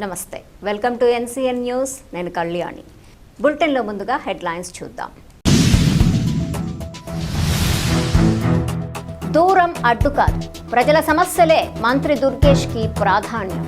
నమస్తే, welcome to NCN news. నేను కళ్యాణి. బులెటిన్లో ముందుగా హెడ్లైన్స్ చూద్దాం. దూరం అడ్డు కాదు, ప్రజల సమస్యలే మంత్రి దుర్గేష్కి ప్రాధాన్యం.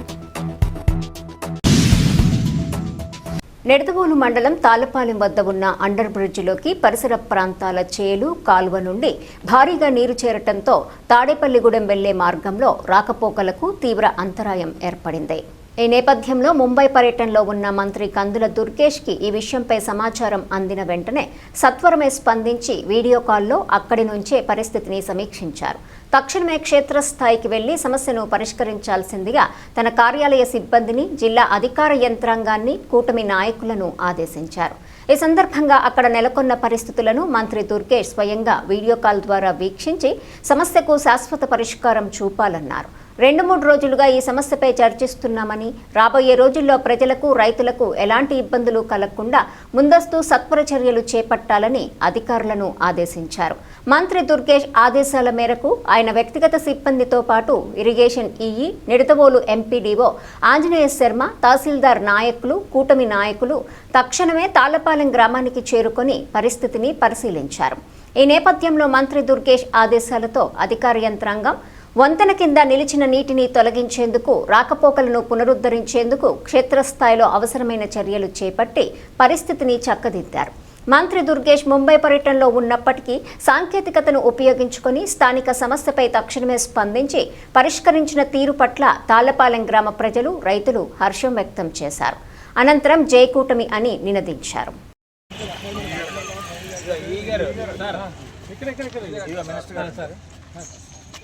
నిడదవోలు మండలం తాళపాలెం వద్ద ఉన్న అండర్ బ్రిడ్జిలోకి పరిసర ప్రాంతాల చేలు కాలువ నుండి భారీగా నీరు చేరటంతో తాడేపల్లిగూడెం వెళ్లే మార్గంలో రాకపోకలకు తీవ్ర అంతరాయం ఏర్పడింది. ఈ నేపథ్యంలో ముంబై పర్యటనలో ఉన్న మంత్రి కందుల దుర్గేష్కి ఈ విషయంపై సమాచారం అందిన వెంటనే సత్వరమే స్పందించి వీడియో కాల్లో అక్కడి నుంచే పరిస్థితిని సమీక్షించారు. తక్షణమే క్షేత్రస్థాయికి వెళ్లి సమస్యను పరిష్కరించాల్సిందిగా తన కార్యాలయ సిబ్బందిని, జిల్లా అధికార యంత్రాంగాన్ని, కూటమి నాయకులను ఆదేశించారు. ఈ సందర్భంగా అక్కడ నెలకొన్న పరిస్థితులను మంత్రి దుర్గేష్ స్వయంగా వీడియో కాల్ ద్వారా వీక్షించి సమస్యకు శాశ్వత పరిష్కారం చూపాలన్నారు. 2-3 రోజులుగా ఈ సమస్యపై చర్చిస్తున్నామని, రాబోయే రోజుల్లో ప్రజలకు, రైతులకు ఎలాంటి ఇబ్బందులు కలగకుండా ముందస్తు సత్వర చర్యలు చేపట్టాలని అధికారులను ఆదేశించారు. మంత్రి దుర్గేష్ ఆదేశాల మేరకు ఆయన వ్యక్తిగత సిబ్బందితో పాటు irrigation EE, Nidadavolu MPDO Anjaneya Sharma, తహసీల్దార్ నాయకులు, కూటమి నాయకులు తక్షణమే తాళపాలెం గ్రామానికి చేరుకొని పరిస్థితిని పరిశీలించారు. ఈ నేపథ్యంలో మంత్రి దుర్గేష్ ఆదేశాలతో అధికార యంత్రాంగం వంతెన కింద నిలిచిన నీటిని తొలగించేందుకు, రాకపోకలను పునరుద్ధరించేందుకు క్షేత్రస్థాయిలో అవసరమైన చర్యలు చేపట్టి పరిస్థితిని చక్కదిద్దారు. మంత్రి దుర్గేష్ ముంబై పర్యటనలో ఉన్నప్పటికీ సాంకేతికతను ఉపయోగించుకొని స్థానిక సమస్యపై తక్షణమే స్పందించి పరిష్కరించిన తీరు పట్ల తాళపాలెం గ్రామ ప్రజలు, రైతులు హర్షం వ్యక్తం చేశారు. అనంతరం జై కూటమి అని నినదించారు.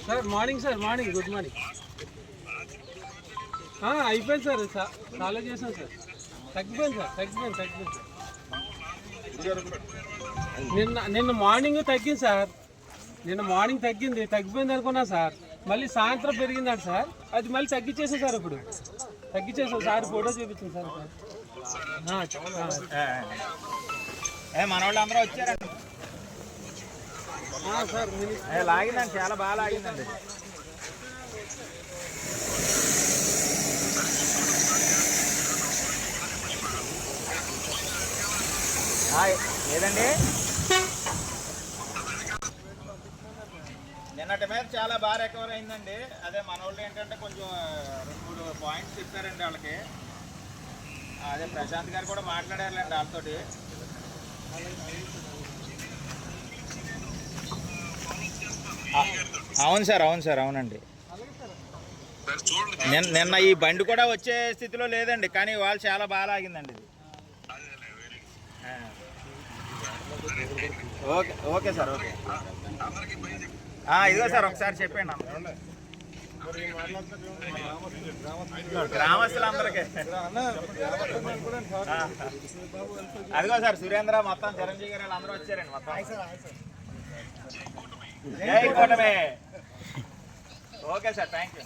Sir morning good morning. అయిపోయింది సార్, చాలా చేశాను సార్. తగ్గిపోయింది సార్. నిన్న మార్నింగ్ తగ్గింది సార్. తగ్గిపోయింది అనుకున్నా సార్. మళ్ళీ సాయంత్రం పెరిగిందంట సార్. అది మళ్ళీ తగ్గించేసాం సార్. ఇప్పుడు తగ్గించేసాం సార్. ఫోటో చూపించాం సార్. మన వాళ్ళు అందరూ వచ్చారండి సార్. లాగిందండి, చాలా బాగా లాగిందండి. లేదండి, నిన్నటి మీద చాలా బాగా రికవర్ అయిందండి. అదే మన వాళ్ళు ఏంటంటే కొంచెం 2-3 పాయింట్స్ చెప్పారండి వాళ్ళకి. అదే ప్రశాంత్ గారు కూడా మాట్లాడారులేండి వాళ్ళతోటి. అవును సార్ అవునండి. నిన్న ఈ బండి కూడా వచ్చే స్థితిలో లేదండి, కానీ వాళ్ళు చాలా బాగా ఆగిందండి ఇది. Okay sir. ఓకే ఇదిగో సార్, ఒకసారి చెప్పండి గ్రామస్తులందరికీ. అదిగో సార్, సురేంద్ర మొత్తం, చిరంజీవి గారు అందరూ వచ్చారండి మొత్తం. జై కూటమి. Okay sir, thank you.